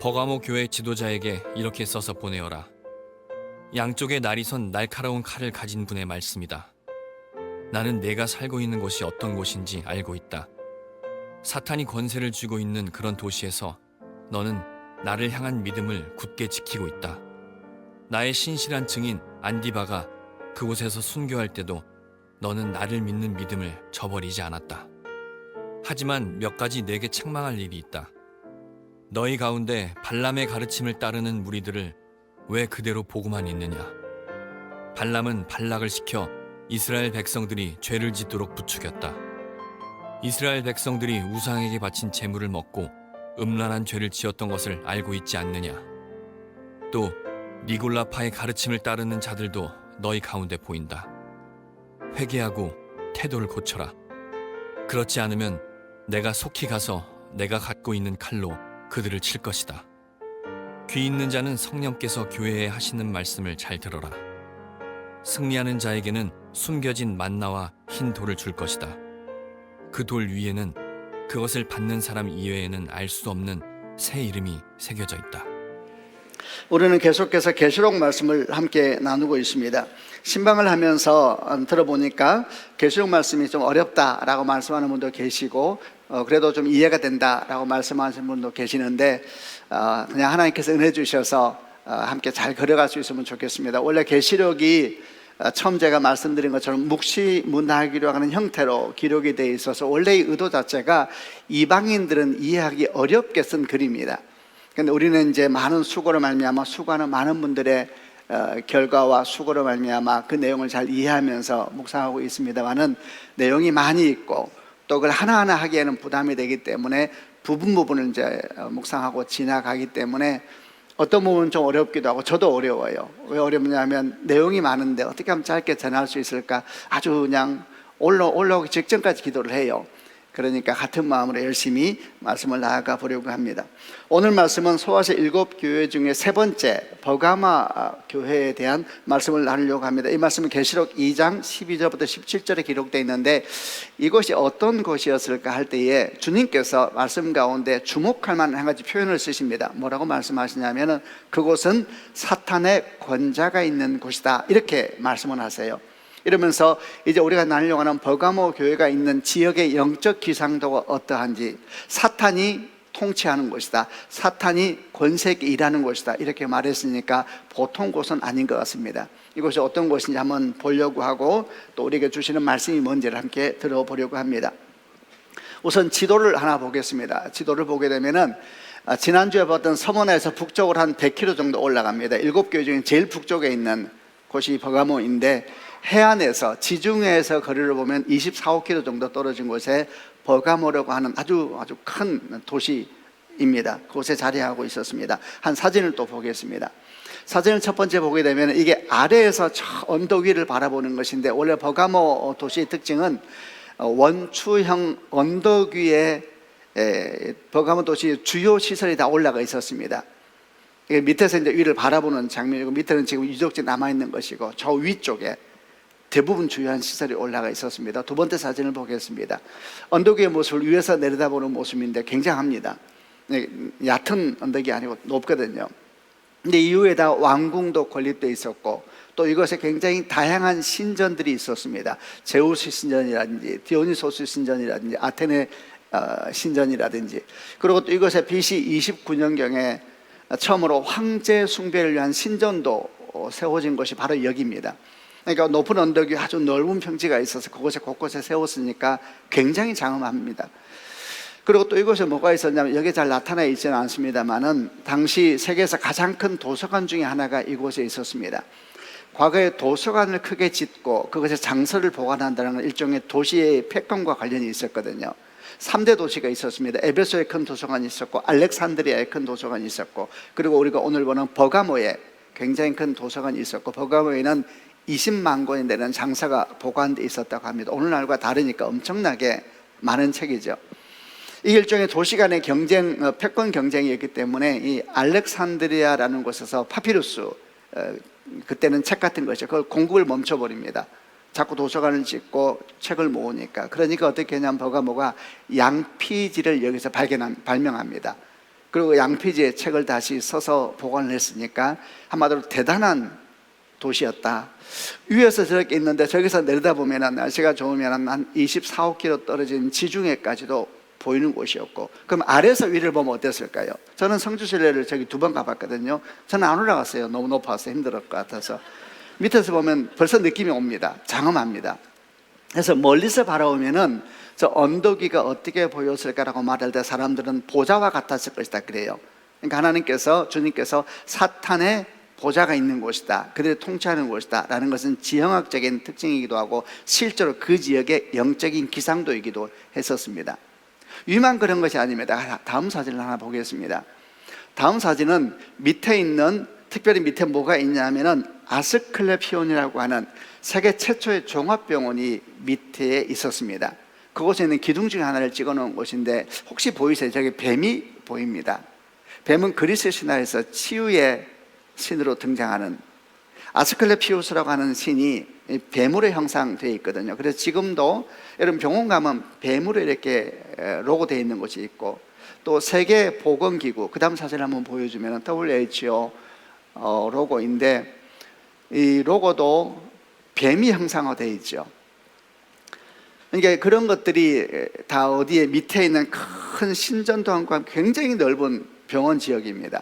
버가모 교회 지도자에게 이렇게 써서 보내어라. 양쪽에 날이 선 날카로운 칼을 가진 분의 말씀이다. 나는 내가 살고 있는 곳이 어떤 곳인지 알고 있다. 사탄이 권세를 쥐고 있는 그런 도시에서 너는 나를 향한 믿음을 굳게 지키고 있다. 나의 신실한 증인 안디바가 그곳에서 순교할 때도 너는 나를 믿는 믿음을 저버리지 않았다. 하지만 몇 가지 내게 책망할 일이 있다. 너희 가운데 발람의 가르침을 따르는 무리들을 왜 그대로 보고만 있느냐? 발람은 발락을 시켜 이스라엘 백성들이 죄를 짓도록 부추겼다. 이스라엘 백성들이 우상에게 바친 제물을 먹고 음란한 죄를 지었던 것을 알고 있지 않느냐? 또 니골라파의 가르침을 따르는 자들도 너희 가운데 보인다. 회개하고 태도를 고쳐라. 그렇지 않으면 내가 속히 가서 내가 갖고 있는 칼로 그들을 칠 것이다. 귀 있는 자는 성령께서 교회에 하시는 말씀을 잘 들어라. 승리하는 자에게는 숨겨진 만나와 흰 돌을 줄 것이다. 그 돌 위에는 그것을 받는 사람 이외에는 알 수 없는 새 이름이 새겨져 있다. 우리는 계속해서 계시록 말씀을 함께 나누고 있습니다. 신방을 하면서 들어보니까 계시록 말씀이 좀 어렵다라고 말씀하는 분도 계시고 그래도 좀 이해가 된다라고 말씀하시는 분도 계시는데 그냥 하나님께서 은혜 주셔서 함께 잘 걸어갈 수 있으면 좋겠습니다. 원래 계시록이 처음 제가 말씀드린 것처럼 묵시문하기로 하는 형태로 기록이 되어 있어서 원래의 의도 자체가 이방인들은 이해하기 어렵게 쓴 글입니다. 그런데 우리는 이제 많은 수고로 말미암아 수고하는 많은 분들의 결과와 수고로 말미암아 그 내용을 잘 이해하면서 묵상하고 있습니다만은 내용이 많이 있고 또 그걸 하나하나 하기에는 부담이 되기 때문에 부분을 이제 묵상하고 지나가기 때문에 어떤 부분은 좀 어렵기도 하고 저도 어려워요. 왜 어렵냐면 내용이 많은데 어떻게 하면 짧게 전할 수 있을까 아주 그냥 올라오기 직전까지 기도를 해요. 그러니까 같은 마음으로 열심히 말씀을 나아가 보려고 합니다. 오늘 말씀은 소아시 7교회 중에 세 번째 버가마 교회에 대한 말씀을 나누려고 합니다. 이 말씀은 계시록 2장 12절부터 17절에 기록되어 있는데 이것이 어떤 것이었을까 할 때에 주님께서 말씀 가운데 주목할 만한 한 가지 표현을 쓰십니다. 뭐라고 말씀하시냐면은 그곳은 사탄의 권자가 있는 곳이다 이렇게 말씀을 하세요. 이러면서 이제 우리가 나누려고 하는 버가모 교회가 있는 지역의 영적 기상도가 어떠한지, 사탄이 통치하는 곳이다, 사탄이 권세 있게 일하는 곳이다 이렇게 말했으니까 보통 곳은 아닌 것 같습니다. 이곳이 어떤 곳인지 한번 보려고 하고 또 우리에게 주시는 말씀이 뭔지를 함께 들어보려고 합니다. 우선 지도를 하나 보겠습니다. 지도를 보게 되면은 지난주에 봤던 서머나에서 북쪽으로 한 100km 정도 올라갑니다. 7교회 중에 제일 북쪽에 있는 곳이 버가모인데 해안에서 지중해에서 거리를 보면 24, 5km 정도 떨어진 곳에 버가모라고 하는 아주 큰 도시입니다. 그곳에 자리하고 있었습니다. 한 사진을 또 보겠습니다. 사진을 첫 번째 보게 되면 이게 아래에서 저 언덕 위를 바라보는 것인데 원래 버가모 도시의 특징은 원추형 언덕 위에 버가모 도시의 주요 시설이 다 올라가 있었습니다. 이게 밑에서 이제 위를 바라보는 장면이고 밑에는 지금 유적지 남아있는 것이고 저 위쪽에 대부분 주요한 시설이 올라가 있었습니다. 두 번째 사진을 보겠습니다. 언덕 위의 모습을 위에서 내려다보는 모습인데 굉장합니다. 얕은 언덕이 아니고 높거든요. 근데 이후에다 왕궁도 건립되어 있었고 또 이것에 굉장히 다양한 신전들이 있었습니다. 제우스 신전이라든지 디오니소스 신전이라든지 아테네 신전이라든지 그리고 또 이것에 BC 29년경에 처음으로 황제 숭배를 위한 신전도 세워진 것이 바로 여기입니다. 그러니까 높은 언덕 위 아주 넓은 평지가 있어서 그곳에 곳곳에 세웠으니까 굉장히 장엄합니다. 그리고 또 이곳에 뭐가 있었냐면 여기에 잘 나타나 있지는 않습니다만은 당시 세계에서 가장 큰 도서관 중에 하나가 이곳에 있었습니다. 과거에 도서관을 크게 짓고 그것에 장서를 보관한다는 일종의 도시의 패권과 관련이 있었거든요. 3대 도시가 있었습니다. 에베소에 큰 도서관이 있었고 알렉산드리아에 큰 도서관이 있었고 그리고 우리가 오늘 보는 버가모에 굉장히 큰 도서관이 있었고 버가모에는 20만 권이 되는 장사가 보관되어 있었다고 합니다. 오늘날과 다르니까 엄청나게 많은 책이죠. 이 일종의 도시 간의 경쟁, 패권 경쟁이었기 때문에 이 알렉산드리아라는 곳에서 파피루스, 그때는 책 같은 것이죠. 그걸 공급을 멈춰버립니다. 자꾸 도서관을 짓고 책을 모으니까. 그러니까 어떻게 하냐면 버가모가 양피지를 여기서 발명합니다. 그리고 양피지에 책을 다시 써서 보관을 했으니까 한마디로 대단한 도시였다. 위에서 저렇게 있는데 저기서 내려다보면 날씨가 좋으면 한 24km 떨어진 지중해까지도 보이는 곳이었고, 그럼 아래에서 위를 보면 어땠을까요? 저는 성주순례를 저기 2번 가봤거든요. 저는 안 올라갔어요. 너무 높아서 힘들었을 것 같아서. 밑에서 보면 벌써 느낌이 옵니다. 장엄합니다. 그래서 멀리서 바라보면은 저 언덕 위가 어떻게 보였을까라고 말할 때 사람들은 보좌와 같았을 것이다 그래요. 그러니까 하나님께서, 주님께서 사탄의 보좌가 있는 곳이다, 그들이 통치하는 곳이다 라는 것은 지형학적인 특징이기도 하고 실제로 그 지역의 영적인 기상도이기도 했었습니다. 위만 그런 것이 아닙니다. 다음 사진을 하나 보겠습니다. 다음 사진은 밑에 있는, 특별히 밑에 뭐가 있냐면은 아스클레피온이라고 하는 세계 최초의 종합병원이 밑에 있었습니다. 그곳에 있는 기둥 중에 하나를 찍어 놓은 곳인데 혹시 보이세요? 저기 뱀이 보입니다. 뱀은 그리스 신화에서 치유의 신으로 등장하는 아스클레피우스라고 하는 신이 뱀으로 형상되어 있거든요. 그래서 지금도 여러분 병원 가면 뱀으로 이렇게 로고 되어 있는 곳이 있고, 또 세계보건기구, 그 다음 사진을 한번 보여주면 WHO 로고인데 이 로고도 뱀이 형상화되어 있죠. 그러니까 그런 것들이 다 어디에 밑에 있는 큰 신전도안과 굉장히 넓은 병원 지역입니다.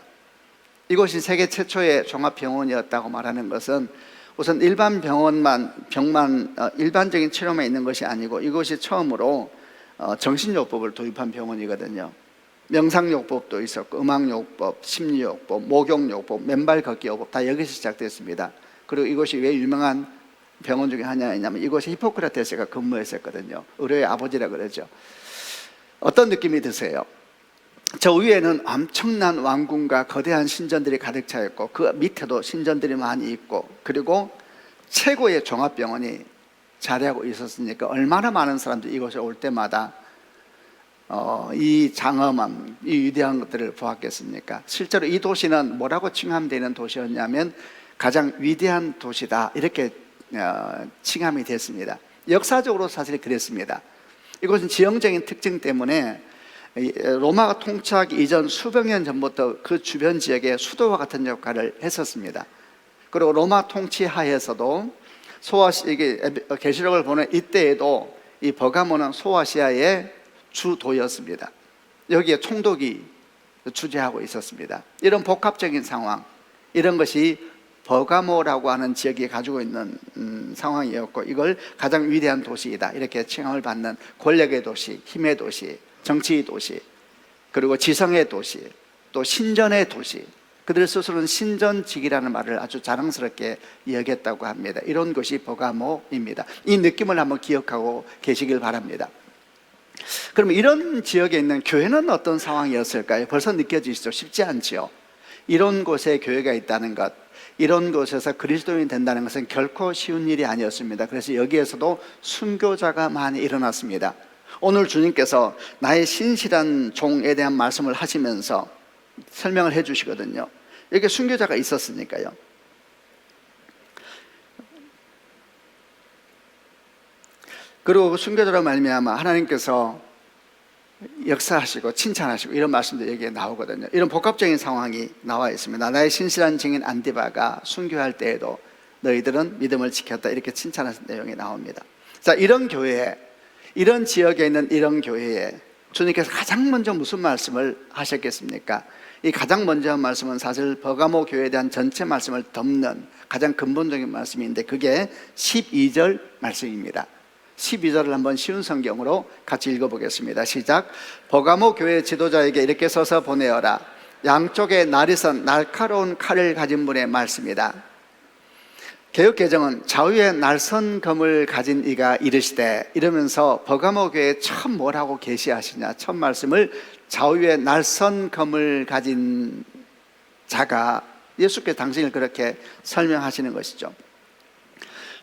이곳이 세계 최초의 종합병원이었다고 말하는 것은 우선 일반 병만 일반적인 치료만 있는 것이 아니고 이곳이 처음으로 정신요법을 도입한 병원이거든요. 명상요법도 있었고 음악요법, 심리요법, 목욕요법, 맨발 걷기요법 다 여기서 시작됐습니다. 그리고 이곳이 왜 유명한 병원 중에 하나이냐면 이곳에 히포크라테스가 근무했었거든요. 의료의 아버지라 그러죠. 어떤 느낌이 드세요? 저 위에는 엄청난 왕궁과 거대한 신전들이 가득 차 있고 그 밑에도 신전들이 많이 있고, 그리고 최고의 종합병원이 자리하고 있었으니까 얼마나 많은 사람들이 이곳에 올 때마다 이 장엄함, 이 위대한 것들을 보았겠습니까? 실제로 이 도시는 뭐라고 칭함되는 도시였냐면 가장 위대한 도시다, 이렇게 칭함이 됐습니다. 역사적으로 사실 그랬습니다. 이곳은 지형적인 특징 때문에 로마가 통치하기 이전 수백 년 전부터 그 주변 지역의 수도와 같은 역할을 했었습니다. 그리고 로마 통치 하에서도 계시록을 보는 이때에도 이 버가모는 소아시아의 주도였습니다. 여기에 총독이 주재하고 있었습니다. 이런 복합적인 상황, 이런 것이 버가모라고 하는 지역이 가지고 있는 상황이었고, 이걸 가장 위대한 도시이다 이렇게 칭함을 받는 권력의 도시, 힘의 도시, 정치의 도시, 그리고 지성의 도시, 또 신전의 도시, 그들 스스로는 신전직이라는 말을 아주 자랑스럽게 여겼다고 합니다. 이런 것이 버가모입니다. 이 느낌을 한번 기억하고 계시길 바랍니다. 그럼 이런 지역에 있는 교회는 어떤 상황이었을까요? 벌써 느껴지시죠? 쉽지 않지요. 이런 곳에 교회가 있다는 것, 이런 곳에서 그리스도인이 된다는 것은 결코 쉬운 일이 아니었습니다. 그래서 여기에서도 순교자가 많이 일어났습니다. 오늘 주님께서 나의 신실한 종에 대한 말씀을 하시면서 설명을 해 주시거든요. 여기 순교자가 있었으니까요. 그리고 그 순교자로 말미암아 하나님께서 역사하시고 칭찬하시고 이런 말씀도 여기에 나오거든요. 이런 복합적인 상황이 나와 있습니다. 나의 신실한 증인 안디바가 순교할 때에도 너희들은 믿음을 지켰다, 이렇게 칭찬하는 내용이 나옵니다. 자, 이런 교회에, 이런 지역에 있는 이런 교회에 주님께서 가장 먼저 무슨 말씀을 하셨겠습니까? 이 가장 먼저 한 말씀은 사실 버가모 교회에 대한 전체 말씀을 덮는 가장 근본적인 말씀인데 그게 12절 말씀입니다. 12절을 한번 쉬운 성경으로 같이 읽어보겠습니다. 시작. 버가모 교회 지도자에게 이렇게 써서 보내어라. 양쪽에 날이 선 날카로운 칼을 가진 분의 말씀이다. 개역개정은 좌우에 날선 검을 가진 이가 이르시되, 이러면서 버가모 교회에 처음 뭐라고 계시하시냐, 첫 말씀을 좌우에 날선 검을 가진 자가, 예수께서 당신을 그렇게 설명하시는 것이죠.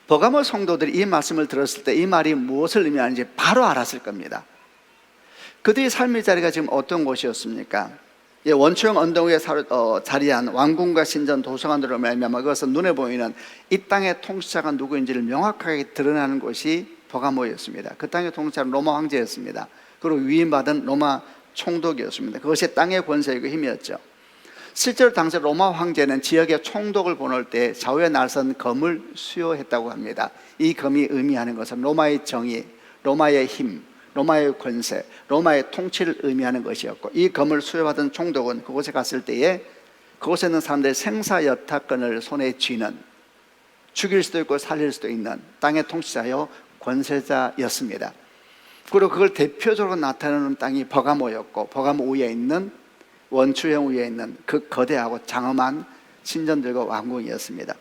버가모 성도들이 이 말씀을 들었을 때 이 말이 무엇을 의미하는지 바로 알았을 겁니다. 그들의 삶의 자리가 지금 어떤 곳이었습니까? 원초형 언덕 위에 자리한 왕궁과 신전, 도서관으로 말미암아 그것은 눈에 보이는 이 땅의 통치자가 누구인지를 명확하게 드러나는 곳이 버가모였습니다. 그 땅의 통치자는 로마 황제였습니다. 그리고 위임받은 로마 총독이었습니다. 그것이 땅의 권세이고 힘이었죠. 실제로 당시 로마 황제는 지역에 총독을 보낼 때 좌우에 날선 검을 수여했다고 합니다. 이 검이 의미하는 것은 로마의 정의, 로마의 힘, 로마의 권세, 로마의 통치를 의미하는 것이었고, 이 검을 수여받은 총독은 그곳에 갔을 때에 그곳에 있는 사람들의 생사여타권을 손에 쥐는, 죽일 수도 있고 살릴 수도 있는 땅의 통치자요 권세자였습니다. 그리고 그걸 대표적으로 나타내는 땅이 버가모였고, 버가모 위에 있는 원추형 위에 있는 그 거대하고 장엄한 신전들과 왕궁이었습니다.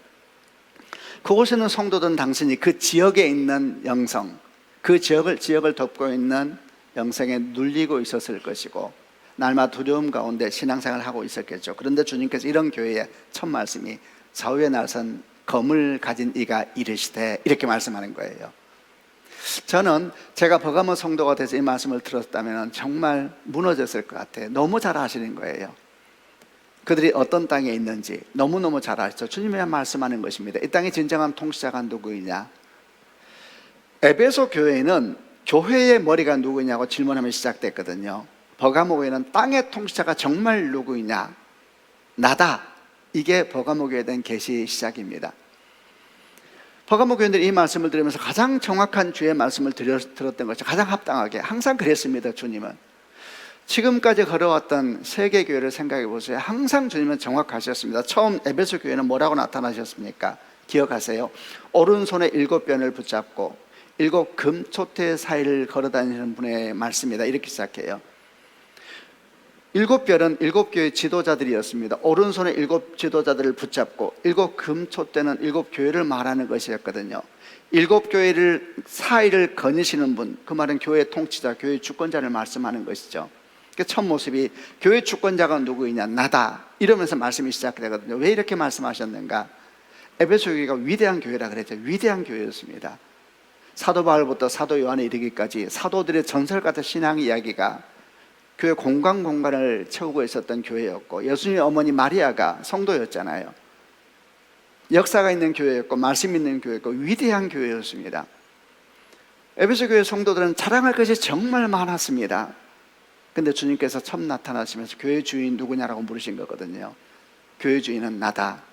그곳에 있는 성도들은 당신이 그 지역에 있는 영성, 그 지역을 덮고 있는 영성에 눌리고 있었을 것이고, 날마다 두려움 가운데 신앙생활을 하고 있었겠죠. 그런데 주님께서 이런 교회의 첫 말씀이 좌우에 날선 검을 가진 이가 이르시되, 이렇게 말씀하는 거예요. 저는 제가 버가모 성도가 돼서 이 말씀을 들었다면 정말 무너졌을 것 같아요. 너무 잘 아시는 거예요. 그들이 어떤 땅에 있는지 너무너무 잘 아시죠. 주님이 말씀하는 것입니다. 이 땅의 진정한 통치자가 누구이냐? 에베소 교회는 교회의 머리가 누구냐고 질문하면 시작됐거든요. 버가모 교회는 땅의 통치자가 정말 누구이냐? 나다. 이게 버가모 교회에 대한 계시의 시작입니다. 버가모 교인들이 이 말씀을 들으면서 가장 정확한 주의 말씀을 들었던 것이 가장 합당하게, 항상 그랬습니다. 주님은 지금까지 걸어왔던 세계 교회를 생각해 보세요. 항상 주님은 정확하셨습니다. 처음 에베소 교회는 뭐라고 나타나셨습니까? 기억하세요. 오른손에 7변을 붙잡고 7 금초대 사이를 걸어다니는 분의 말씀이다. 이렇게 시작해요. 7별은 7교회 지도자들이었습니다. 오른손에 7 지도자들을 붙잡고 7 금초대는 7 교회를 말하는 것이었거든요. 7 교회를 사이를 거니시는 분, 그 말은 교회 통치자, 교회 주권자를 말씀하는 것이죠. 첫 모습이 교회 주권자가 누구이냐? 나다. 이러면서 말씀이 시작되거든요. 왜 이렇게 말씀하셨는가? 에베소 교회가 위대한 교회라 그랬죠. 위대한 교회였습니다. 사도 바울부터 사도 요한에 이르기까지 사도들의 전설 같은 신앙 이야기가 교회 공간을 채우고 있었던 교회였고, 예수님의 어머니 마리아가 성도였잖아요. 역사가 있는 교회였고, 말씀 있는 교회였고, 위대한 교회였습니다. 에베소 교회 성도들은 자랑할 것이 정말 많았습니다. 근데 주님께서 처음 나타나시면서 교회 주인 누구냐라고 물으신 거거든요. 교회 주인은 나다.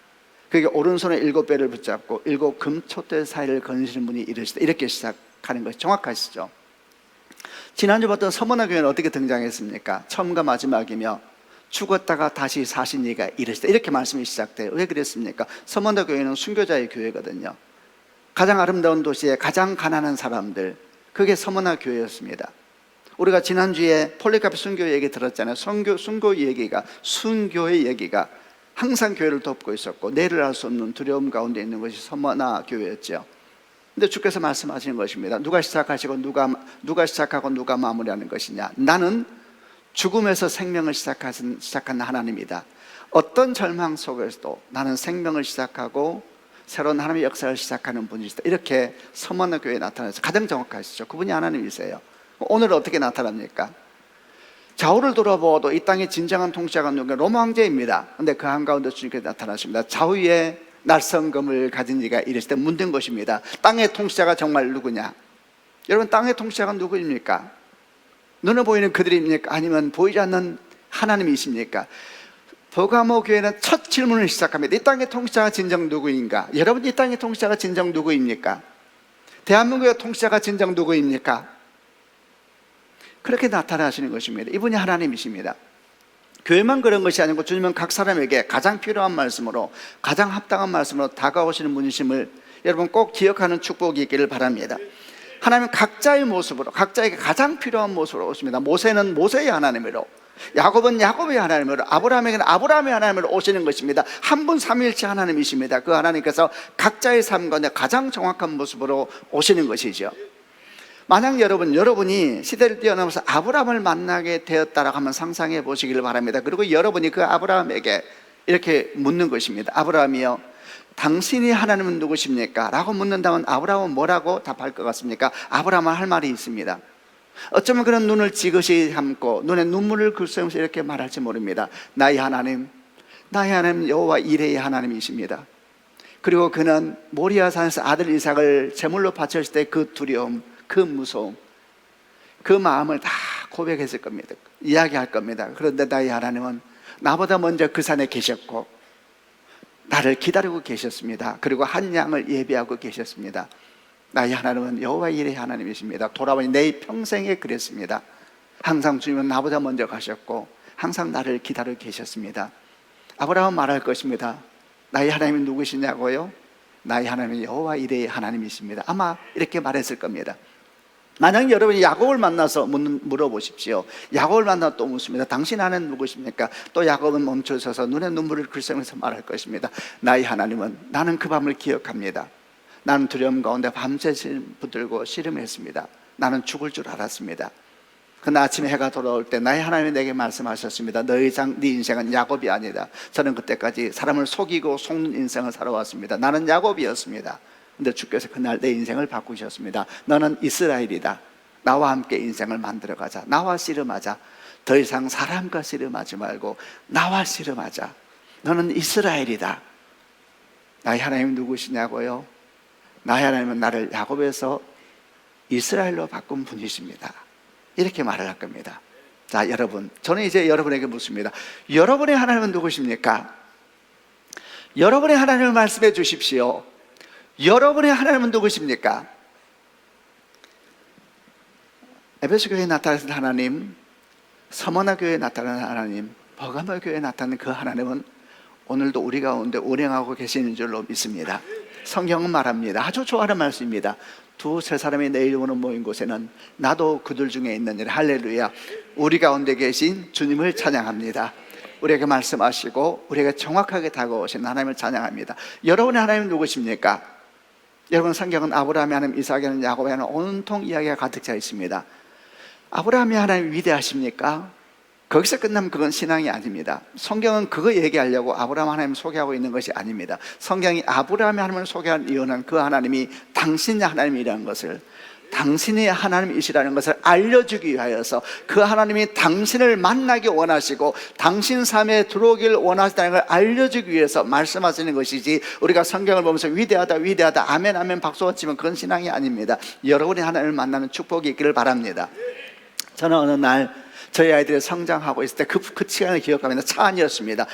그게 오른손에 7배를 붙잡고 7 금초대 사이를 거니시는 분이 이르시다. 이렇게 시작하는 것이 정확하시죠. 지난주 봤던 서머나 교회는 어떻게 등장했습니까? 처음과 마지막이며 죽었다가 다시 사신 이가 이르시다. 이렇게 말씀이 시작돼요. 왜 그랬습니까? 서머나 교회는 순교자의 교회거든요. 가장 아름다운 도시에 가장 가난한 사람들, 그게 서머나 교회였습니다. 우리가 지난주에 폴리카피 순교 얘기 들었잖아요. 순교의 얘기가 항상 교회를 덮고 있었고, 내를 알 수 없는 두려움 가운데 있는 것이 서머나 교회였죠. 근데 주께서 말씀하시는 것입니다. 누가 시작하시고 누가 시작하고 누가 마무리하는 것이냐? 나는 죽음에서 생명을 시작한 하나님이다. 어떤 절망 속에서도 나는 생명을 시작하고 새로운 하나님의 역사를 시작하는 분이시다. 이렇게 서머나 교회에 나타나서 가장 정확하시죠. 그분이 하나님이세요. 오늘 어떻게 나타납니까? 좌우를 돌아보아도 이 땅의 진정한 통치자가 누군가? 로마 황제입니다. 그런데 그 한가운데 주님께서 나타나십니다. 좌우에 날성검을 가진 이가 이랬을 때 묻는 것입니다. 땅의 통치자가 정말 누구냐? 여러분, 땅의 통치자가 누구입니까? 눈에 보이는 그들입니까? 아니면 보이지 않는 하나님이십니까? 버가모 교회는 첫 질문을 시작합니다. 이 땅의 통치자가 진정 누구인가? 여러분, 이 땅의 통치자가 진정 누구입니까? 대한민국의 통치자가 진정 누구입니까? 그렇게 나타나시는 것입니다. 이분이 하나님이십니다. 교회만 그런 것이 아니고 주님은 각 사람에게 가장 필요한 말씀으로, 가장 합당한 말씀으로 다가오시는 분이심을 여러분 꼭 기억하는 축복이 있기를 바랍니다. 하나님은 각자의 모습으로, 각자에게 가장 필요한 모습으로 오십니다. 모세는 모세의 하나님으로, 야곱은 야곱의 하나님으로, 아브라함에게는 아브라함의 하나님으로 오시는 것입니다. 한 분 삼위일체 하나님이십니다. 그 하나님께서 각자의 삶 가운데 가장 정확한 모습으로 오시는 것이죠. 만약 여러분이 시대를 뛰어넘어서 아브라함을 만나게 되었다라고 하면 상상해 보시기를 바랍니다. 그리고 여러분이 그 아브라함에게 이렇게 묻는 것입니다. 아브라함이요, 당신이 하나님은 누구십니까? 라고 묻는다면 아브라함은 뭐라고 답할 것 같습니까? 아브라함은 할 말이 있습니다. 어쩌면 그런 눈을 지그시 감고 눈에 눈물을 글썽이면서 이렇게 말할지 모릅니다. 나의 하나님 여호와 이레의 하나님이십니다. 그리고 그는 모리아산에서 아들 이삭을 제물로 바쳤을 때 그 두려움, 그 무서움, 그 마음을 다 고백했을 겁니다. 이야기할 겁니다. 그런데 나의 하나님은 나보다 먼저 그 산에 계셨고 나를 기다리고 계셨습니다. 그리고 한 양을 예비하고 계셨습니다. 나의 하나님은 여호와 일의 하나님이십니다. 돌아보니 내 평생에 그랬습니다. 항상 주님은 나보다 먼저 가셨고 항상 나를 기다리고 계셨습니다. 아브라함은 말할 것입니다. 나의 하나님이 누구시냐고요? 나의 하나님은 여호와 일의 하나님이십니다. 아마 이렇게 말했을 겁니다. 만약 여러분이 야곱을 만나서 물어보십시오. 야곱을 만나 또 묻습니다. 당신 하나님 누구십니까? 또 야곱은 멈춰서서 눈에 눈물을 글썽이면서 말할 것입니다. 나의 하나님은 나는 그 밤을 기억합니다. 나는 두려움 가운데 밤새 붙들고 씨름했습니다. 나는 죽을 줄 알았습니다. 그날 아침에 해가 돌아올 때 나의 하나님이 내게 말씀하셨습니다. 너 이상 네 인생은 야곱이 아니다. 저는 그때까지 사람을 속이고 속는 인생을 살아왔습니다. 나는 야곱이었습니다. 근데 주께서 그날 내 인생을 바꾸셨습니다. 너는 이스라엘이다. 나와 함께 인생을 만들어가자. 나와 씨름하자. 더 이상 사람과 씨름하지 말고 나와 씨름하자. 너는 이스라엘이다. 나의 하나님 누구시냐고요? 나의 하나님은 나를 야곱에서 이스라엘로 바꾼 분이십니다. 이렇게 말을 할 겁니다. 자, 여러분, 저는 이제 여러분에게 묻습니다. 여러분의 하나님은 누구십니까? 여러분의 하나님을 말씀해 주십시오. 여러분의 하나님은 누구십니까? 에베소 교회에 나타나신 하나님, 서머나 교회에 나타나는 하나님, 버가모 교회에 나타나는 그 하나님은 오늘도 우리 가운데 운행하고 계시는 줄로 믿습니다. 성경은 말합니다. 아주 좋아하는 말씀입니다. 두세 사람이 내 이름으로 모인 곳에는 나도 그들 중에 있느니라. 할렐루야. 우리 가운데 계신 주님을 찬양합니다. 우리에게 말씀하시고 우리에게 정확하게 다가오신 하나님을 찬양합니다. 여러분의 하나님은 누구십니까? 여러분, 성경은 아브라함의 하나님, 이삭의 하나님, 야곱의 하나님 온통 이야기가 가득 차 있습니다. 아브라함의 하나님 위대하십니까? 거기서 끝나면 그건 신앙이 아닙니다. 성경은 그거 얘기하려고 아브라함 하나님을 소개하고 있는 것이 아닙니다. 성경이 아브라함의 하나님을 소개한 이유는 그 하나님이 당신의 하나님이라는 것을, 당신의 하나님이시라는 것을 알려주기 위하여서, 그 하나님이 당신을 만나기 원하시고 당신 삶에 들어오길 원하시다는 걸 알려주기 위해서 말씀하시는 것이지, 우리가 성경을 보면서 위대하다 위대하다 아멘 아멘 박수가 치면 그건 신앙이 아닙니다. 여러분이 하나님을 만나는 축복이 있기를 바랍니다. 저는 어느 날 저희 아이들이 성장하고 있을 때 그 시간을 기억합니다. 차 안이었습니다.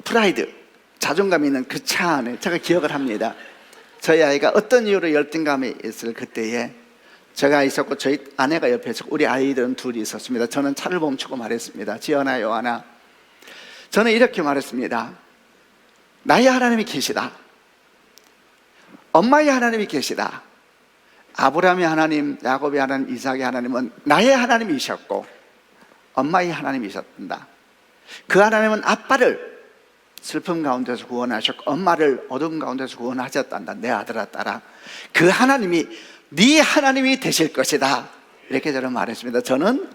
프라이드, 자존감 있는 그 차 안에 제가 기억을 합니다. 저희 아이가 어떤 이유로 열등감이 있을 그때에 제가 있었고 저희 아내가 옆에 있었고 우리 아이들은 둘이 있었습니다. 저는 차를 멈추고 말했습니다. 지연아, 요한아, 저는 이렇게 말했습니다. 나의 하나님이 계시다. 엄마의 하나님이 계시다. 아브라함의 하나님, 야곱의 하나님, 이삭의 하나님은 나의 하나님이셨고 엄마의 하나님이셨다. 그 하나님은 아빠를 슬픔 가운데서 구원하셨고 엄마를 어둠 가운데서 구원하셨단다. 내 아들아, 딸아, 그 하나님이 네 하나님이 되실 것이다. 이렇게 저는 말했습니다. 저는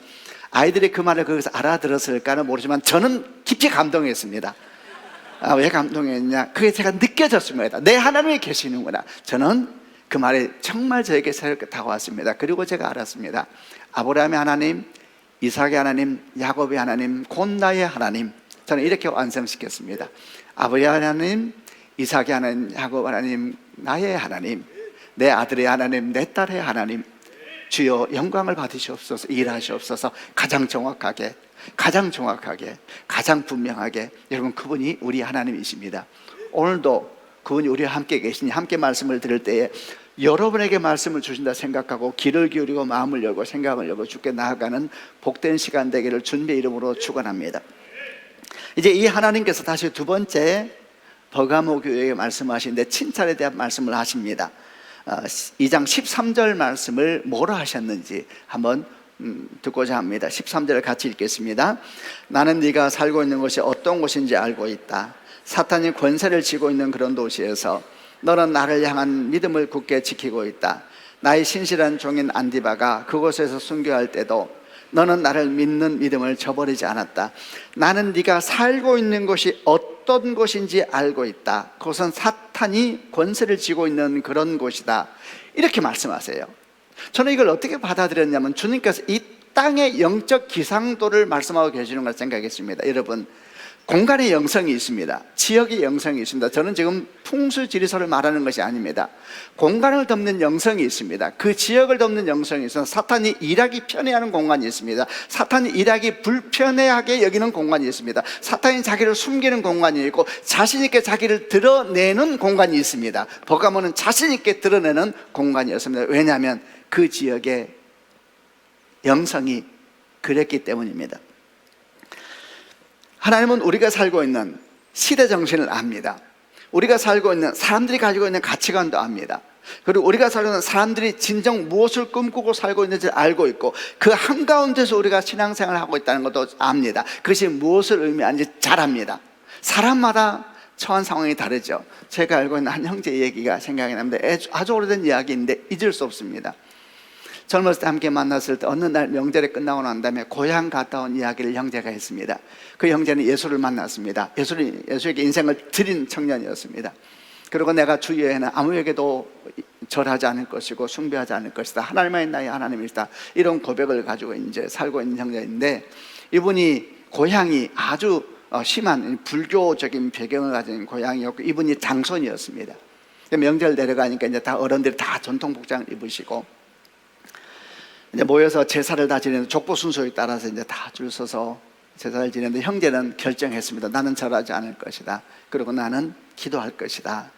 아이들이 그 말을 거기서 알아들었을까는 모르지만 저는 깊이 감동했습니다. 왜 감동했냐? 그게 제가 느껴졌습니다. 내 하나님이 계시는구나. 저는 그 말이 정말 저에게 새롭게 다가왔습니다. 그리고 제가 알았습니다. 아브라함의 하나님, 이삭의 하나님, 야곱의 하나님, 곧 나의 하나님. 저는 이렇게 완성시켰습니다. 아브라함의 하나님, 이삭의 하나님, 야곱 하나님, 나의 하나님, 내 아들의 하나님, 내 딸의 하나님. 주여 영광을 받으시옵소서. 일하시옵소서. 가장 정확하게, 가장 분명하게. 여러분, 그분이 우리 하나님이십니다. 오늘도 그분이 우리와 함께 계시니 함께 말씀을 들을 때에 여러분에게 말씀을 주신다 생각하고 귀를 기울이고 마음을 열고 생각을 열고 주께 나아가는 복된 시간 되기를 주님의 이름으로 축원합니다. 이제 이 하나님께서 다시 두 번째 버가모 교회에 말씀하시는데 칭찬에 대한 말씀을 하십니다. 2장 13절 말씀을 뭐라 하셨는지 한번 듣고자 합니다. 13절을 같이 읽겠습니다. 나는 네가 살고 있는 곳이 어떤 곳인지 알고 있다. 사탄이 권세를 쥐고 있는 그런 도시에서 너는 나를 향한 믿음을 굳게 지키고 있다. 나의 신실한 종인 안디바가 그곳에서 순교할 때도 너는 나를 믿는 믿음을 저버리지 않았다. 나는 네가 살고 있는 곳이 어떤 곳인지 알고 있다. 그것은 사탄이 권세를 쥐고 있는 그런 곳이다. 이렇게 말씀하세요. 저는 이걸 어떻게 받아들였냐면 주님께서 이 땅의 영적 기상도를 말씀하고 계시는 걸 생각했습니다. 여러분, 공간의 영성이 있습니다. 지역의 영성이 있습니다. 저는 지금 풍수지리설을 말하는 것이 아닙니다. 공간을 덮는 영성이 있습니다. 그 지역을 덮는 영성이 있어서 사탄이 일하기 편해하는 공간이 있습니다. 사탄이 일하기 불편해하게 여기는 공간이 있습니다. 사탄이 자기를 숨기는 공간이 있고 자신 있게 자기를 드러내는 공간이 있습니다. 버가모는 자신 있게 드러내는 공간이었습니다. 왜냐하면 그 지역의 영성이 그랬기 때문입니다. 하나님은 우리가 살고 있는 시대 정신을 압니다. 우리가 살고 있는 사람들이 가지고 있는 가치관도 압니다. 그리고 우리가 살고 있는 사람들이 진정 무엇을 꿈꾸고 살고 있는지 알고 있고 그 한가운데서 우리가 신앙생활을 하고 있다는 것도 압니다. 그것이 무엇을 의미하는지 잘 압니다. 사람마다 처한 상황이 다르죠. 제가 알고 있는 한 형제 얘기가 생각이 납니다. 아주 오래된 이야기인데 잊을 수 없습니다. 젊었을 때 함께 만났을 때 어느 날 명절이 끝나고 난 다음에 고향 갔다 온 이야기를 형제가 했습니다. 그 형제는 예수를 만났습니다. 예수에게 인생을 드린 청년이었습니다. 그리고 내가 주위에는 아무에게도 절하지 않을 것이고 숭배하지 않을 것이다. 하나님만이 나의 하나님이다. 이런 고백을 가지고 이제 살고 있는 형제인데, 이분이 고향이 아주 심한 불교적인 배경을 가진 고향이었고 이분이 장손이었습니다. 명절 내려가니까 이제 다 어른들이 다 전통 복장을 입으시고 이제 모여서 제사를 다 지내는 족보 순서에 따라서 이제 다 줄 서서 제사를 지내는데, 형제는 결정했습니다. 나는 절하지 않을 것이다. 그리고 나는 기도할 것이다.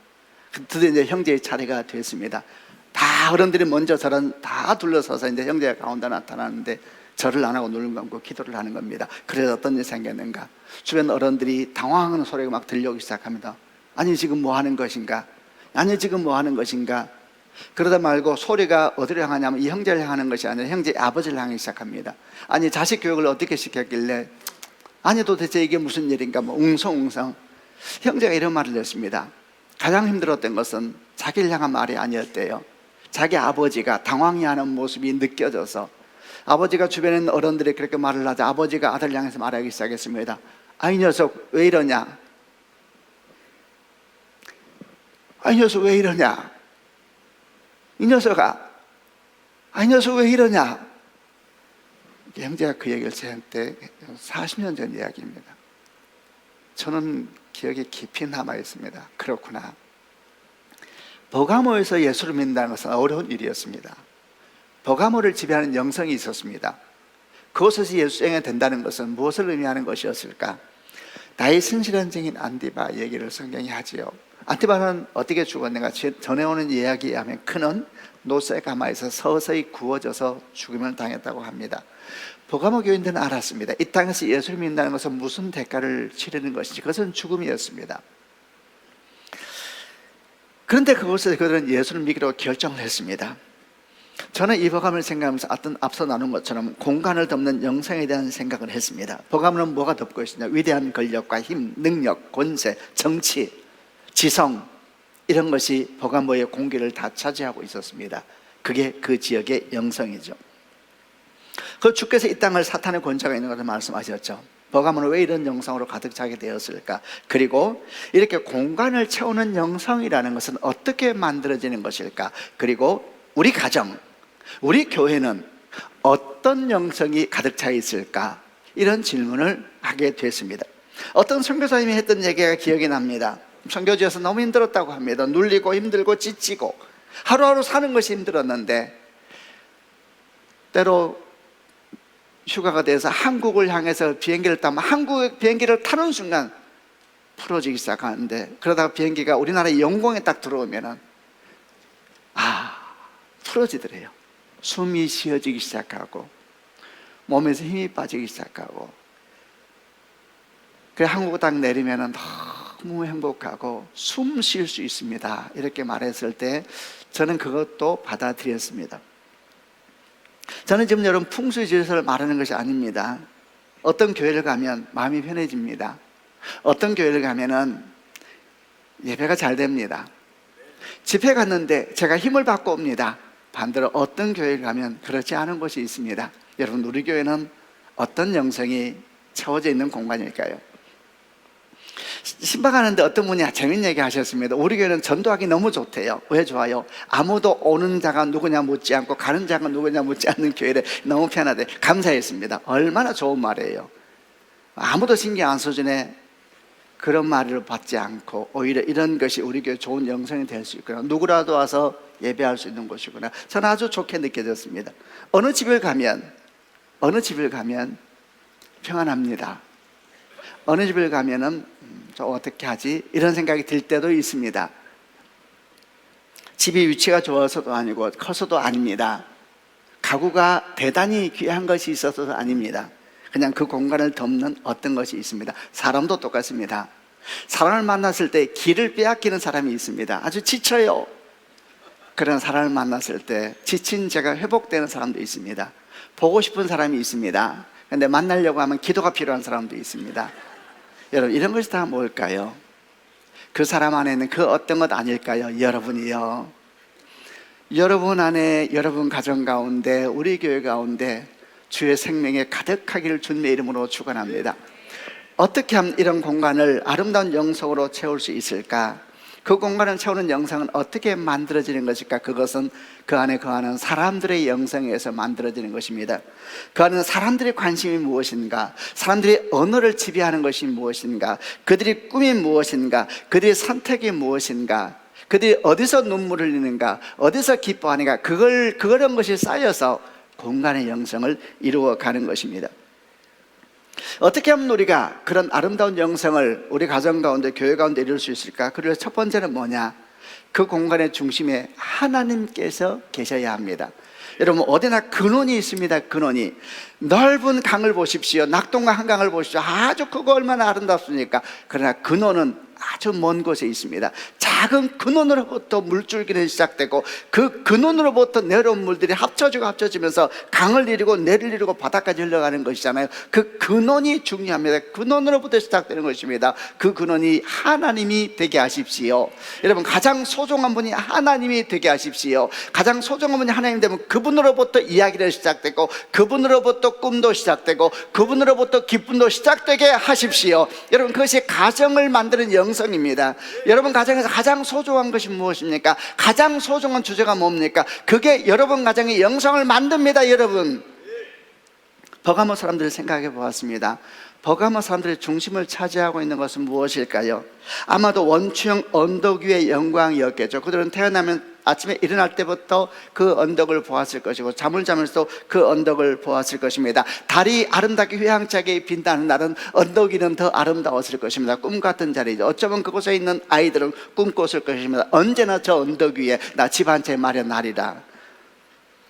드디어 이제 형제의 차례가 됐습니다. 다 어른들이 먼저 절은 다 둘러서서 이제 형제가 가운데 나타나는데 절을 안 하고 눈을 감고 기도를 하는 겁니다. 그래서 어떤 일이 생겼는가? 주변 어른들이 당황하는 소리가 막 들려오기 시작합니다. 아니 지금 뭐 하는 것인가? 아니 지금 뭐 하는 것인가? 그러다 말고 소리가 어디를 향하냐면 이 형제를 향하는 것이 아니라 형제의 아버지를 향하기 시작합니다. 아니 자식 교육을 어떻게 시켰길래, 아니 도대체 이게 무슨 일인가, 뭐 웅성웅성. 형제가 이런 말을 했습니다. 가장 힘들었던 것은 자기를 향한 말이 아니었대요. 자기 아버지가 당황해하는 모습이 느껴져서 아버지가 주변에 있는 어른들이 그렇게 말을 하자 아버지가 아들을 향해서 말하기 시작했습니다. 아, 이 녀석 왜 이러냐? 아, 이 녀석 왜 이러냐? 이 녀석아, 이 녀석 왜 이러냐? 형제가 그 얘기를 저한테 40년 전 이야기입니다. 저는 기억에 깊이 남아있습니다. 그렇구나. 버가모에서 예수를 믿는다는 것은 어려운 일이었습니다. 버가모를 지배하는 영성이 있었습니다. 그곳에서 예수 수행이 된다는 것은 무엇을 의미하는 것이었을까? 나의 신실한 증인 안티바 얘기를 성경이 하지요. 안티바는 어떻게 죽었는가? 전해오는 이야기에 하면 그는 노스의 가마에서 서서히 구워져서 죽음을 당했다고 합니다. 버가모 교인들은 알았습니다. 이 땅에서 예수를 믿는다는 것은 무슨 대가를 치르는 것인지, 그것은 죽음이었습니다. 그런데 그곳에서 그들은 예수를 믿기로 결정을 했습니다. 저는 이 버가모를 생각하면서 앞서 나눈 것처럼 공간을 덮는 영성에 대한 생각을 했습니다. 버가모는 뭐가 덮고 있느냐? 위대한 권력과 힘, 능력, 권세, 정치, 지성, 이런 것이 버가모의 공기를 다 차지하고 있었습니다. 그게 그 지역의 영성이죠. 그 주께서 이 땅을 사탄의 권세가 있는 것을 말씀하셨죠. 버가모는 왜 이런 영성으로 가득 차게 되었을까? 그리고 이렇게 공간을 채우는 영성이라는 것은 어떻게 만들어지는 것일까? 그리고 우리 가정, 우리 교회는 어떤 영성이 가득 차 있을까? 이런 질문을 하게 됐습니다. 어떤 선교사님이 했던 얘기가 기억이 납니다. 선교지에서 너무 힘들었다고 합니다. 눌리고 힘들고 지치고 하루하루 사는 것이 힘들었는데, 때로 휴가가 돼서 한국을 향해서 비행기를 타면 한국 비행기를 타는 순간 풀어지기 시작하는데, 그러다가 비행기가 우리나라 영공에 딱 들어오면은 풀어지더래요. 숨이 쉬어지기 시작하고 몸에서 힘이 빠지기 시작하고, 그래 한국 딱 내리면은 너무 행복하고 숨 쉴 수 있습니다. 이렇게 말했을 때 저는 그것도 받아들였습니다. 저는 지금 여러분 풍수지리설을 말하는 것이 아닙니다. 어떤 교회를 가면 마음이 편해집니다. 어떤 교회를 가면은 예배가 잘 됩니다. 집회 갔는데 제가 힘을 받고 옵니다. 반대로 어떤 교회를 가면 그렇지 않은 곳이 있습니다. 여러분, 우리 교회는 어떤 영성이 채워져 있는 공간일까요? 신방하는데 어떤 분이 재밌는 얘기 하셨습니다. 우리 교회는 전도하기 너무 좋대요. 왜 좋아요? 아무도 오는 자가 누구냐 묻지 않고 가는 자가 누구냐 묻지 않는 교회를 너무 편하대. 감사했습니다. 얼마나 좋은 말이에요. 아무도 신경 안 써주네. 그런 말을 받지 않고 오히려 이런 것이 우리 교회 좋은 영성이 될 수 있구나, 누구라도 와서 예배할 수 있는 곳이구나, 저는 아주 좋게 느껴졌습니다. 어느 집을 가면 평안합니다. 어느 집을 가면은 저 어떻게 하지? 이런 생각이 들 때도 있습니다. 집이 위치가 좋아서도 아니고 커서도 아닙니다. 가구가 대단히 귀한 것이 있어서도 아닙니다. 그냥 그 공간을 덮는 어떤 것이 있습니다. 사람도 똑같습니다. 사람을 만났을 때 길을 빼앗기는 사람이 있습니다. 아주 지쳐요. 그런 사람을 만났을 때 지친 제가 회복되는 사람도 있습니다. 보고 싶은 사람이 있습니다. 그런데 만나려고 하면 기도가 필요한 사람도 있습니다. 여러분, 이런 것이 다 뭘까요? 그 사람 안에는 그 어떤 것 아닐까요? 여러분이요. 여러분 안에, 여러분 가정 가운데, 우리 교회 가운데 주의 생명에 가득하기를 주님의 이름으로 축원합니다. 어떻게 하면 이런 공간을 아름다운 영성으로 채울 수 있을까? 그 공간을 채우는 영성은 어떻게 만들어지는 것일까? 그것은 그 안에 거하는 사람들의 영성에서 만들어지는 것입니다. 그 안에 사람들의 관심이 무엇인가? 사람들의 언어를 지배하는 것이 무엇인가? 그들의 꿈이 무엇인가? 그들의 선택이 무엇인가? 그들이 어디서 눈물을 흘리는가? 어디서 기뻐하는가? 그런 것이 쌓여서 공간의 영성을 이루어가는 것입니다. 어떻게 하면 우리가 그런 아름다운 영성을 우리 가정 가운데, 교회 가운데 이룰 수 있을까? 그래서 첫 번째는 뭐냐? 그 공간의 중심에 하나님께서 계셔야 합니다. 여러분, 어디나 근원이 있습니다. 근원이. 넓은 강을 보십시오. 낙동강 한강을 보십시오. 아주 크고 얼마나 아름답습니까? 그러나 근원은 아주 먼 곳에 있습니다. 작은 근원으로부터 물줄기는 시작되고 그 근원으로부터 내려온 물들이 합쳐지면서 강을 이루고 내를 이루고 바다까지 흘러가는 것이잖아요. 그 근원이 중요합니다. 근원으로부터 시작되는 것입니다. 그 근원이 하나님이 되게 하십시오. 여러분, 가장 소중한 분이 하나님이 되게 하십시오. 가장 소중한 분이 하나님 되면 그분으로부터 이야기를 시작되고 그분으로부터 꿈도 시작되고 그분으로부터 기쁨도 시작되게 하십시오. 여러분, 그것이 가정을 만드는 영성입니다. 여러분 가정에서 가장 소중한 것이 무엇입니까? 가장 소중한 주제가 뭡니까? 그게 여러분 가정의 영성을 만듭니다. 여러분, 버가모 사람들을 생각해 보았습니다. 버가모 사람들의 중심을 차지하고 있는 것은 무엇일까요? 아마도 원추형 언덕 위의 영광이었겠죠. 그들은 태어나면 아침에 일어날 때부터 그 언덕을 보았을 것이고 잠을 자면서도 그 언덕을 보았을 것입니다. 달이 아름답게 휘황차게 빈다는 날은 언덕 위는 더 아름다웠을 것입니다. 꿈 같은 자리죠. 어쩌면 그곳에 있는 아이들은 꿈꿨을 것입니다. 언제나 저 언덕 위에 나 집 한 채 마련하리라.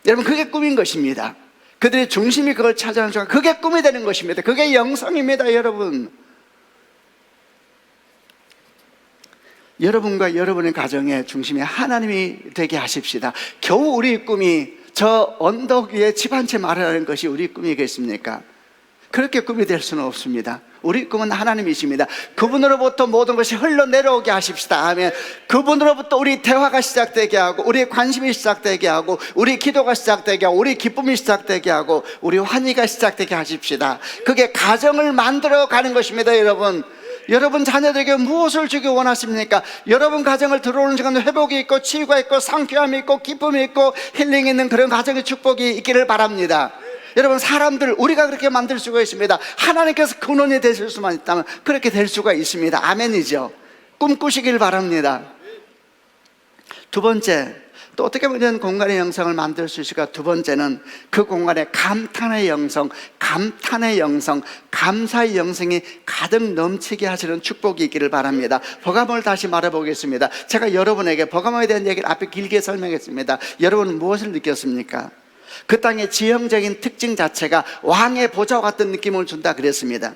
여러분, 그게 꿈인 것입니다. 그들의 중심이 그걸 차지하는 순간 그게 꿈이 되는 것입니다. 그게 영성입니다. 여러분, 여러분과 여러분의 가정의 중심에 하나님이 되게 하십시다. 겨우 우리 꿈이 저 언덕 위에 집 한 채 마련하는 것이 우리 꿈이겠습니까? 그렇게 꿈이 될 수는 없습니다. 우리 꿈은 하나님이십니다. 그분으로부터 모든 것이 흘러내려오게 하십시다 하면 그분으로부터 우리 대화가 시작되게 하고 우리의 관심이 시작되게 하고 우리 기도가 시작되게 하고 우리 기쁨이 시작되게 하고 우리 환희가 시작되게 하십시다. 그게 가정을 만들어가는 것입니다. 여러분, 여러분 자녀들에게 무엇을 주기 원하십니까? 여러분 가정을 들어오는 시간에 회복이 있고 치유가 있고 상쾌함이 있고 기쁨이 있고 힐링이 있는 그런 가정의 축복이 있기를 바랍니다. 여러분, 사람들 우리가 그렇게 만들 수가 있습니다. 하나님께서 근원이 되실 수만 있다면 그렇게 될 수가 있습니다. 아멘이죠. 꿈꾸시길 바랍니다. 두 번째, 또 어떻게 보면 이런 공간의 영성을 만들 수 있을까? 두 번째는 그 공간에 감탄의 영성, 감사의 영성이 가득 넘치게 하시는 축복이 있기를 바랍니다. 버가모를 다시 말해보겠습니다. 제가 여러분에게 버가모에 대한 얘기를 앞에 길게 설명했습니다. 여러분은 무엇을 느꼈습니까? 그 땅의 지형적인 특징 자체가 왕의 보좌와 같은 느낌을 준다 그랬습니다.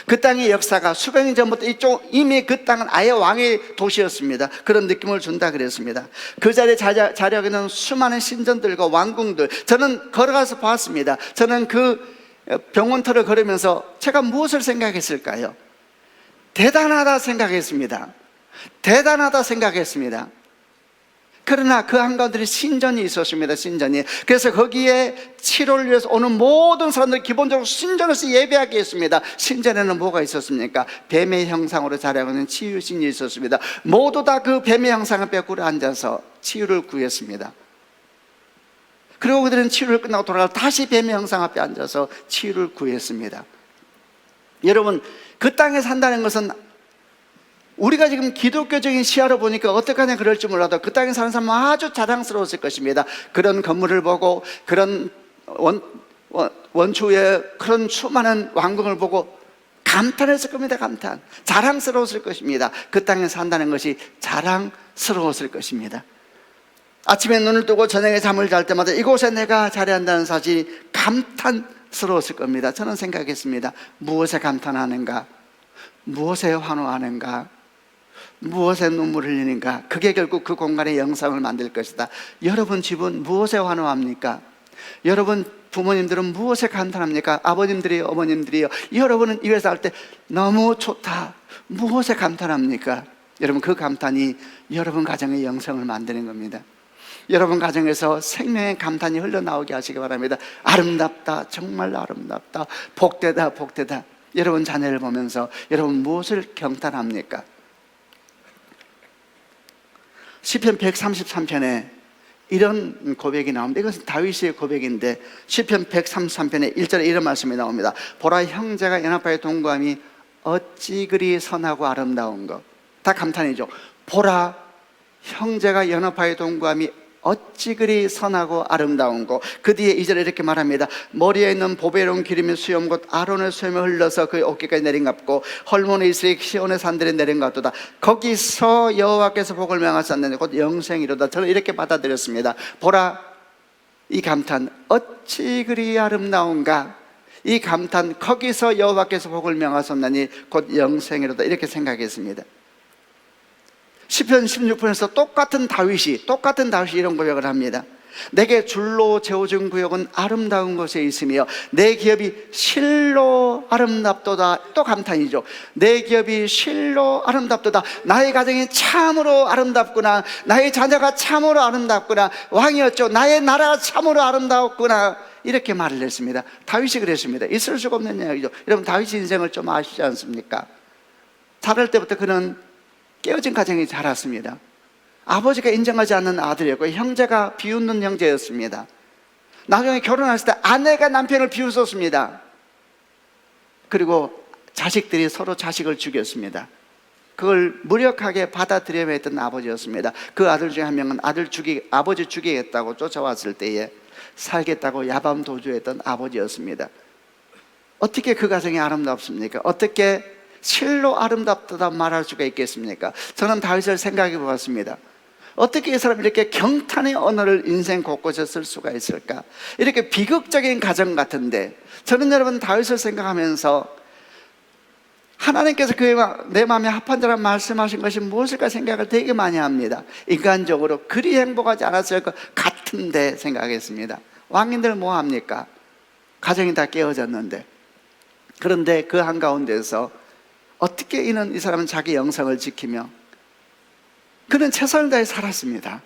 그 땅의 역사가 수백 년 전부터 이미 그 땅은 아예 왕의 도시였습니다. 그런 느낌을 준다 그랬습니다. 그 자리에 자리하는 수많은 신전들과 왕궁들, 저는 걸어가서 봤습니다. 저는 그 병원터를 걸으면서 제가 무엇을 생각했을까요? 대단하다 생각했습니다. 그러나 그 한가운데 신전이 있었습니다. 신전이. 그래서 거기에 치료를 위해서 오는 모든 사람들이 기본적으로 신전에서 예배하게 했습니다. 신전에는 뭐가 있었습니까? 뱀의 형상으로 자라는 치유신이 있었습니다. 모두 다 그 뱀의 형상 앞에 꿇어 앉아서 치유를 구했습니다. 그리고 그들은 치유를 끝나고 돌아가 다시 뱀의 형상 앞에 앉아서 치유를 구했습니다. 여러분, 그 땅에 산다는 것은 우리가 지금 기독교적인 시야로 보니까 어떡하냐 그럴지 몰라도 그 땅에 사는 사람은 아주 자랑스러웠을 것입니다. 그런 건물을 보고 그런 원초의 그런 수많은 왕궁을 보고 감탄했을 겁니다. 감탄. 자랑스러웠을 것입니다. 그 땅에 산다는 것이 자랑스러웠을 것입니다. 아침에 눈을 뜨고 저녁에 잠을 잘 때마다 이곳에 내가 자리한다는 사실이 감탄스러웠을 겁니다. 저는 생각했습니다. 무엇에 감탄하는가? 무엇에 환호하는가? 무엇에 눈물을 흘리는가? 그게 결국 그 공간의 영상을 만들 것이다. 여러분 집은 무엇에 환호합니까? 여러분 부모님들은 무엇에 감탄합니까? 아버님들이요, 어머님들이요. 여러분은 이회사 할 때 너무 좋다. 무엇에 감탄합니까? 여러분 그 감탄이 여러분 가정의 영성을 만드는 겁니다. 여러분 가정에서 생명의 감탄이 흘러나오게 하시기 바랍니다. 아름답다, 정말 아름답다, 복되다, 복되다. 여러분 자녀를 보면서 여러분 무엇을 경탄합니까? 시편 133편에 이런 고백이 나옵니다. 이것은 다윗의 고백인데 시편 133편에 1절에 이런 말씀이 나옵니다. 보라, 형제가 연합하여 동거함이 어찌 그리 선하고 아름다운 것. 다 감탄이죠. 보라, 형제가 연합하여 동거함이 어찌 그리 선하고 아름다운 것. 그 뒤에 2절에 이렇게 말합니다. 머리에 있는 보배로운 기름이 수염 곧 아론의 수염이 흘러서 그의 어깨까지 내린 같고 헐몬의 이스라엘 시온의 산들에 내린 같도다. 거기서 여호와께서 복을 명하셨느니 곧 영생이로다. 저는 이렇게 받아들였습니다. 보라, 이 감탄 어찌 그리 아름다운가. 이 감탄 거기서 여호와께서 복을 명하셨느니 곧 영생이로다. 이렇게 생각했습니다. 시편 16편에서 똑같은 다윗이 이런 고백을 합니다. 내게 줄로 재워준 구역은 아름다운 곳에 있으며 내 기업이 실로 아름답도다. 또 감탄이죠. 내 기업이 실로 아름답도다. 나의 가정이 참으로 아름답구나. 나의 자녀가 참으로 아름답구나. 왕이었죠. 나의 나라가 참으로 아름다웠구나. 이렇게 말을 했습니다. 다윗이 그랬습니다. 있을 수가 없는 이야기죠. 여러분 다윗 인생을 좀 아시지 않습니까? 자랄 때부터 그는 깨어진 가정이 자랐습니다. 아버지가 인정하지 않는 아들이었고 형제가 비웃는 형제였습니다. 나중에 결혼했을 때 아내가 남편을 비웃었습니다. 그리고 자식들이 서로 자식을 죽였습니다. 그걸 무력하게 받아들여야 했던 아버지였습니다. 그 아들 중에 한 명은 아버지 죽이겠다고 쫓아왔을 때에 살겠다고 야밤 도주했던 아버지였습니다. 어떻게 그 가정이 아름답습니까? 어떻게 실로 아름답다 말할 수가 있겠습니까? 저는 다윗을 생각해 보았습니다. 어떻게 이 사람이 이렇게 경탄의 언어를 인생 곳곳에 쓸 수가 있을까? 이렇게 비극적인 가정 같은데 저는 여러분 다윗을 생각하면서 하나님께서 내 마음에 합한 자라 말씀하신 것이 무엇일까 생각을 되게 많이 합니다. 인간적으로 그리 행복하지 않았을 것 같은데 생각했습니다. 왕인들 뭐 합니까? 가정이 다 깨어졌는데. 그런데 그 한가운데서 어떻게 이 사람은 자기 영성을 지키며 그는 최선을 다해 살았습니다.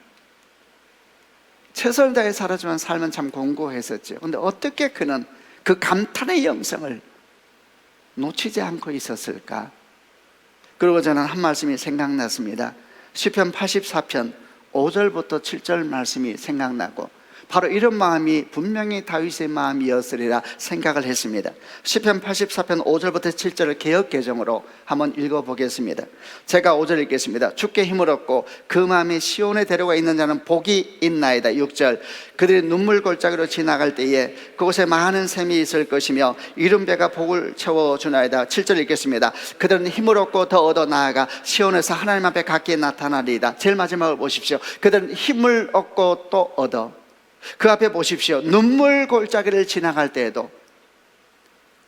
최선을 다해 살았지만 삶은 참 공고했었죠. 그런데 어떻게 그는 그 감탄의 영성을 놓치지 않고 있었을까? 그리고 저는 한 말씀이 생각났습니다. 시편 84편 5절부터 7절 말씀이 생각나고 바로 이런 마음이 분명히 다윗의 마음이었으리라 생각을 했습니다. 시편 84편 5절부터 7절을 개역 개정으로 한번 읽어보겠습니다. 제가 5절 읽겠습니다. 주께 힘을 얻고 그 마음이 시온에 데려가 있는 자는 복이 있나이다. 6절 그들이 눈물 골짜기로 지나갈 때에 그곳에 많은 샘이 있을 것이며 이른 배가 복을 채워주나이다. 7절 읽겠습니다. 그들은 힘을 얻고 더 얻어 나아가 시온에서 하나님 앞에 각기 나타나리이다. 제일 마지막을 보십시오. 그들은 힘을 얻고 또 얻어 그 앞에 보십시오. 눈물 골짜기를 지나갈 때에도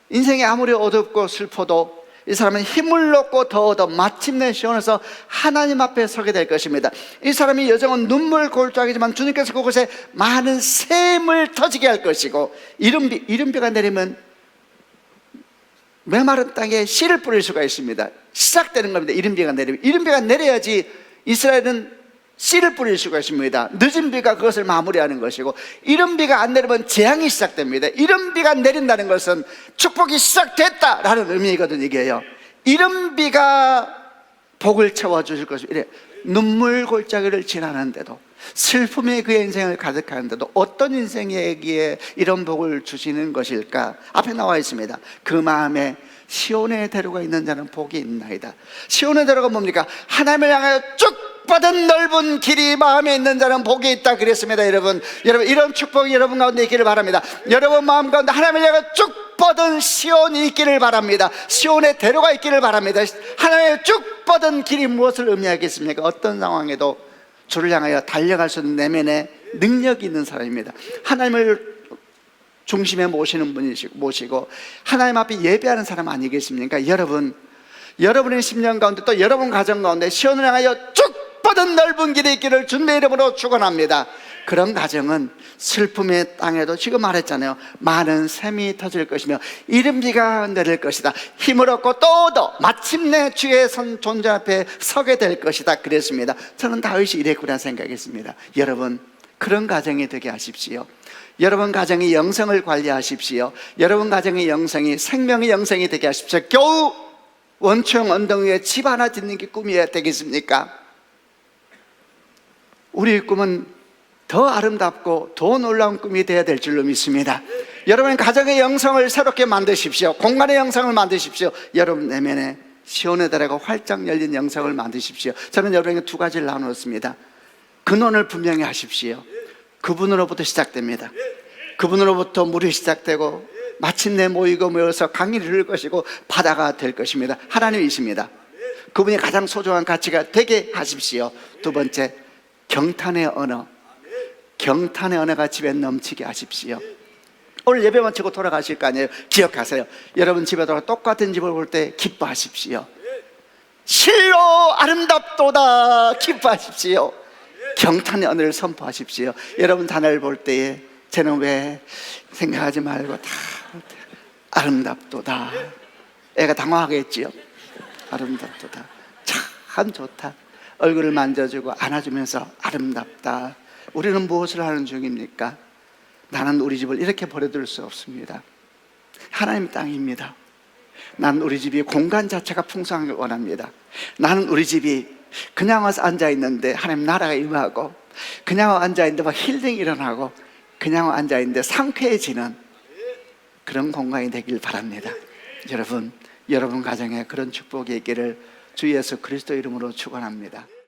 인생이 아무리 어둡고 슬퍼도 이 사람은 힘을 얻고 더 얻어 마침내 시온에서 하나님 앞에 서게 될 것입니다. 이 사람이 여정은 눈물 골짜기지만 주님께서 그곳에 많은 샘을 터지게 할 것이고 이른비가 내리면 메마른 땅에 씨를 뿌릴 수가 있습니다. 시작되는 겁니다. 이른비가 내리면 이른비가 내려야지 이스라엘은 씨를 뿌릴 수가 있습니다. 늦은 비가 그것을 마무리하는 것이고 이른 비가 안 내리면 재앙이 시작됩니다. 이른 비가 내린다는 것은 축복이 시작됐다라는 의미거든요. 이게요. 이른 비가 복을 채워주실 것입니다. 눈물 골짜기를 지나는데도 슬픔이 그의 인생을 가득하는데도 어떤 인생에게 이런 복을 주시는 것일까? 앞에 나와 있습니다. 그 마음에 시온의 대로가 있는 자는 복이 있나이다. 시온의 대로가 뭡니까? 하나님을 향하여 쭉 뻗은 넓은 길이 마음에 있는 자는 복이 있다 그랬습니다. 여러분 이런 축복이 여러분 가운데 있기를 바랍니다. 여러분 마음 가운데 하나님을 향하여 쭉 뻗은 시온이 있기를 바랍니다. 시온의 대로가 있기를 바랍니다. 하나님의 쭉 뻗은 길이 무엇을 의미하겠습니까? 어떤 상황에도 주를 향하여 달려갈 수 있는 내면의 능력이 있는 사람입니다. 하나님을 중심에 모시고 하나님 앞에 예배하는 사람 아니겠습니까? 여러분의 심령 가운데 또 여러분 가정 가운데 시온을 향하여 쭉 뻗은 넓은 길이 있기를 주님의 이름으로 축원합니다. 그런 가정은 슬픔의 땅에도 지금 말했잖아요. 많은 샘이 터질 것이며 이른 비가 내릴 것이다. 힘을 얻고 또 얻어 마침내 주의 존재 앞에 서게 될 것이다 그랬습니다. 저는 다윗이 이랬구나 생각했습니다. 여러분 그런 가정이 되게 하십시오. 여러분 가정의 영성을 관리하십시오. 여러분 가정의 영성이 생명의 영성이 되게 하십시오. 겨우 원초형 언덕 위에 집 하나 짓는 게 꿈이어야 되겠습니까? 우리의 꿈은 더 아름답고 더 놀라운 꿈이 되어야 될 줄로 믿습니다. 여러분 가정의 영성을 새롭게 만드십시오. 공간의 영성을 만드십시오. 여러분 내면에 시온의 대로가 활짝 열린 영성을 만드십시오. 저는 여러분에게 두 가지를 나누었습니다. 근원을 분명히 하십시오. 그분으로부터 시작됩니다. 그분으로부터 물이 시작되고 마침내 모여서 강이 흐를 것이고 바다가 될 것입니다. 하나님이십니다. 그분이 가장 소중한 가치가 되게 하십시오. 두 번째, 경탄의 언어가 집에 넘치게 하십시오. 오늘 예배 마치고 돌아가실 거 아니에요. 기억하세요. 여러분 집에 돌아 똑같은 집을 볼 때 기뻐하십시오. 실로 아름답도다 기뻐하십시오. 경탄의 언어를 선포하십시오. 여러분 단어를 볼 때에 쟤는 왜 생각하지 말고 다 아름답도다. 애가 당황하겠지요. 아름답도다. 참 좋다. 얼굴을 만져주고 안아주면서 아름답다. 우리는 무엇을 하는 중입니까? 나는 우리 집을 이렇게 버려둘 수 없습니다. 하나님 땅입니다. 나는 우리 집이 공간 자체가 풍성하길 원합니다. 나는 우리 집이 그냥 와서 앉아있는데 하나님 나라가 임하고, 그냥 앉아있는데 막 힐링 일어나고, 그냥 앉아있는데 상쾌해지는 그런 공간이 되길 바랍니다. 여러분 가정에 그런 축복이 있기를 주 예수 그리스도 이름으로 축원합니다.